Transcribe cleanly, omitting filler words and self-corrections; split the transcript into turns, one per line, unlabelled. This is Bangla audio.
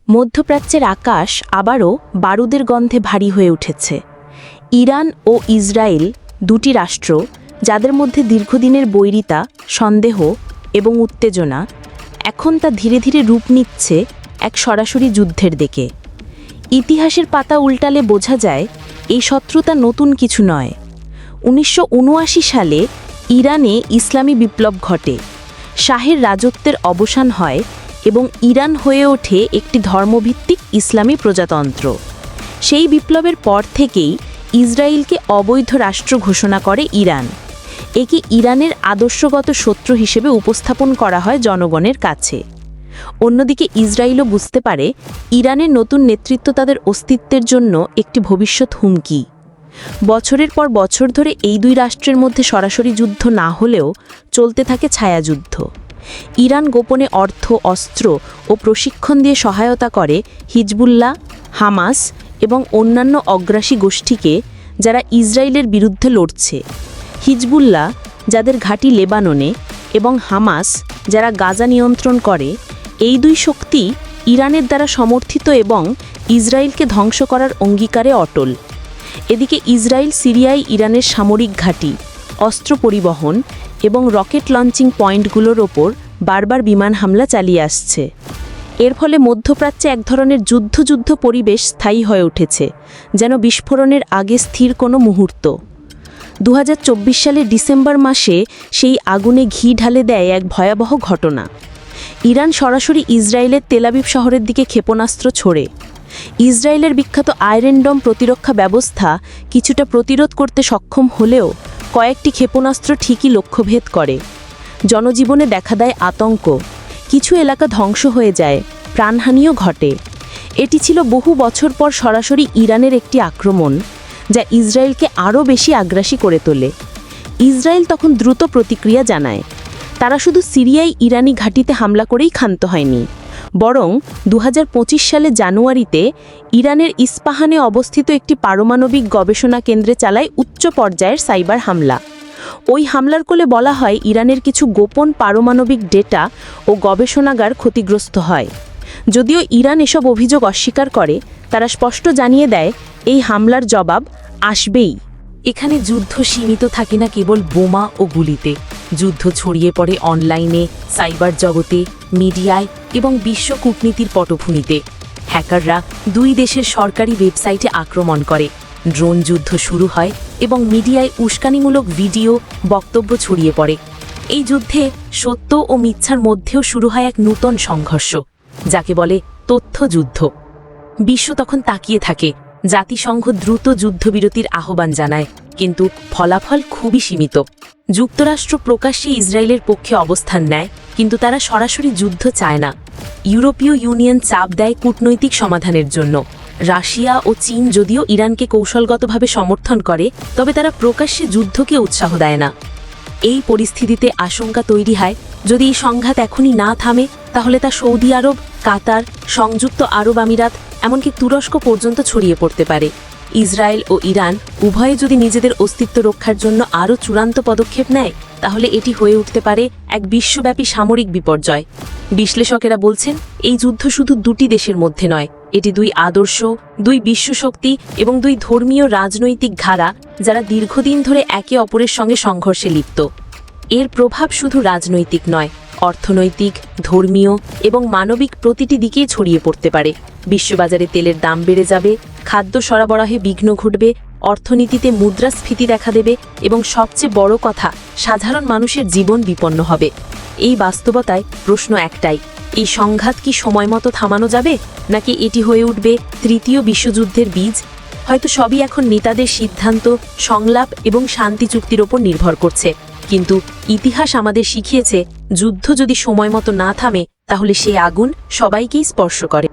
মধ্যপ্রাচ্যের আকাশ আবারও বারুদের গন্ধে ভারী হয়ে উঠেছে। ইরান ও ইসরায়েল দুটি রাষ্ট্র, যাদের মধ্যে দীর্ঘদিনের বৈরিতা, সন্দেহ এবং উত্তেজনা, এখন তা ধীরে ধীরে রূপ নিচ্ছে এক সরাসরি যুদ্ধের দিকে। ইতিহাসের পাতা উল্টালে বোঝা যায় এই শত্রুতা নতুন কিছু নয়। ১৯৭৯ সালে ইরানে ইসলামী বিপ্লব ঘটে, শাহের রাজত্বের অবসান হয় এবং ইরান হয়ে ওঠে একটি ধর্মভিত্তিক ইসলামী প্রজাতন্ত্র। সেই বিপ্লবের পর থেকেই ইসরায়েলকে অবৈধ রাষ্ট্র ঘোষণা করে ইরান। একে ইরানের আদর্শগত শত্রু হিসেবে উপস্থাপন করা হয় জনগণের কাছে। অন্যদিকে ইসরায়েলও বুঝতে পারে ইরানের নতুন নেতৃত্ব তাদের অস্তিত্বের জন্য একটি ভবিষ্যৎ হুমকি। বছরের পর বছর ধরে এই দুই রাষ্ট্রের মধ্যে সরাসরি যুদ্ধ না হলেও চলতে থাকে ছায়াযুদ্ধ। ইরান গোপনে অর্থ, অস্ত্র ও প্রশিক্ষণ দিয়ে সহায়তা করে হিজবুল্লাহ, হামাস এবং অন্যান্য অগ্রাসী গোষ্ঠীকে, যারা ইসরায়েলের বিরুদ্ধে লড়ছে। হিজবুল্লাহ, যাদের ঘাঁটি লেবাননে, এবং হামাস, যারা গাজা নিয়ন্ত্রণ করে, এই দুই শক্তি ইরানের দ্বারা সমর্থিত এবং ইসরায়েলকে ধ্বংস করার অঙ্গীকারে অটল। এদিকে ইসরায়েল সিরিয়ায় ইরানের সামরিক ঘাঁটি, অস্ত্র পরিবহন এবং রকেট লঞ্চিং পয়েন্টগুলোর ওপর বারবার বিমান হামলা চালিয়ে আসছে। এর ফলে মধ্যপ্রাচ্যে এক ধরনের যুদ্ধ পরিবেশ স্থায়ী হয়ে উঠেছে, যেন বিস্ফোরণের আগে স্থির কোনো মুহূর্ত। ২০২৪ সালের ডিসেম্বর মাসে সেই আগুনে ঘি ঢালে দেয় এক ভয়াবহ ঘটনা। ইরান সরাসরি ইসরায়েলের তেলাবিব শহরের দিকে ক্ষেপণাস্ত্র ছোড়ে। ইসরায়েলের বিখ্যাত আয়রন ডোম প্রতিরক্ষা ব্যবস্থা কিছুটা প্রতিরোধ করতে সক্ষম হলেও কয়েকটি ক্ষেপণাস্ত্র ঠিকই লক্ষ্যভেদ করে। জনজীবনে দেখা দেয় আতঙ্ক, কিছু এলাকা ধ্বংস হয়ে যায়, প্রাণহানিও ঘটে। এটি ছিল বহু বছর পর সরাসরি ইরানের একটি আক্রমণ, যা ইসরায়েলকে আরও বেশি আগ্রাসী করে তোলে। ইসরায়েল তখন দ্রুত প্রতিক্রিয়া জানায়। তারা শুধু সিরিয়ায় ইরানি ঘাঁটিতে হামলা করেই ক্ষান্ত হয়নি, বরং ২০২৫ সালে জানুয়ারিতে ইরানের ইস্পাহানে অবস্থিত একটি পারমাণবিক গবেষণা কেন্দ্রে চালায় উচ্চ পর্যায়ের সাইবার হামলা। ওই হামলার কোলে বলা হয় ইরানের কিছু গোপন পারমাণবিক ডেটা ও গবেষণাগার ক্ষতিগ্রস্ত হয়। যদিও ইরান এসব অভিযোগ অস্বীকার করে, তারা স্পষ্ট জানিয়ে দেয় এই হামলার জবাব আসবেই।
এখানে যুদ্ধ সীমিত থাকে না কেবল বোমা ও গুলিতে। যুদ্ধ ছড়িয়ে পড়ে অনলাইনে, সাইবার জগতে, মিডিয়ায় এবং বিশ্ব কূটনীতির পটভূমিতে। হ্যাকাররা দুই দেশের সরকারি ওয়েবসাইটে আক্রমণ করে, ড্রোন যুদ্ধ শুরু হয় এবং মিডিয়ায় উস্কানিমূলক ভিডিও, বক্তব্য ছড়িয়ে পড়ে। এই যুদ্ধে সত্য ও মিথ্যার মধ্যেও শুরু হয় এক নূতন সংঘর্ষ, যাকে বলে তথ্যযুদ্ধ। বিশ্ব তখন তাকিয়ে থাকে। জাতিসংঘ দ্রুত যুদ্ধবিরতির আহ্বান জানায়, কিন্তু ফলাফল খুবই সীমিত। যুক্তরাষ্ট্র প্রকাশ্যে ইসরায়েলের পক্ষে অবস্থান নেয়, কিন্তু তারা সরাসরি যুদ্ধ চায় না। ইউরোপীয় ইউনিয়ন চাপ দেয় কূটনৈতিক সমাধানের জন্য। রাশিয়া ও চীন যদিও ইরানকে কৌশলগতভাবে সমর্থন করে, তবে তারা প্রকাশ্যে যুদ্ধকে উৎসাহ দেয় না। এই পরিস্থিতিতে আশঙ্কা তৈরি হয়, যদি এই সংঘাত এখনই না থামে, তাহলে তা সৌদি আরব, কাতার, সংযুক্ত আরব আমিরাত, এমনকি তুরস্ক পর্যন্ত ছড়িয়ে পড়তে পারে। ইসরায়েল ও ইরান উভয়ে যদি নিজেদের অস্তিত্ব রক্ষার জন্য আরও চূড়ান্ত পদক্ষেপ নেয়, তাহলে এটি হয়ে উঠতে পারে এক বিশ্বব্যাপী সামরিক বিপর্যয়। বিশ্লেষকেরা বলছেন, এই যুদ্ধ শুধু দুটি দেশের মধ্যে নয়, এটি দুই আদর্শ, দুই বিশ্বশক্তি এবং দুই ধর্মীয় রাজনৈতিক ধারা, যারা দীর্ঘদিন ধরে একে অপরের সঙ্গে সংঘর্ষে লিপ্ত। এর প্রভাব শুধু রাজনৈতিক নয়, অর্থনৈতিক, ধর্মীয় এবং মানবিক প্রতিটি দিকেই ছড়িয়ে পড়তে পারে। বিশ্ববাজারে তেলের দাম বেড়ে যাবে, খাদ্য সরবরাহে বিঘ্ন ঘটবে, অর্থনীতিতে মুদ্রাস্ফীতি দেখা দেবে এবং সবচেয়ে বড় কথা, সাধারণ মানুষের জীবন বিপন্ন হবে। এই বাস্তবতায় প্রশ্ন একটাই, এই সংঘাত কি সময়মতো থামানো যাবে, নাকি এটি হয়ে উঠবে তৃতীয় বিশ্বযুদ্ধের বীজ? হয়তো সবই এখন নেতাদের সিদ্ধান্ত, সংলাপ এবং শান্তি চুক্তির ওপর নির্ভর করছে। কিন্তু ইতিহাস আমাদের শিখিয়েছে, যুদ্ধ যদি সময়মতো না থামে, তাহলে সেই আগুন সবাইকেই স্পর্শ করে।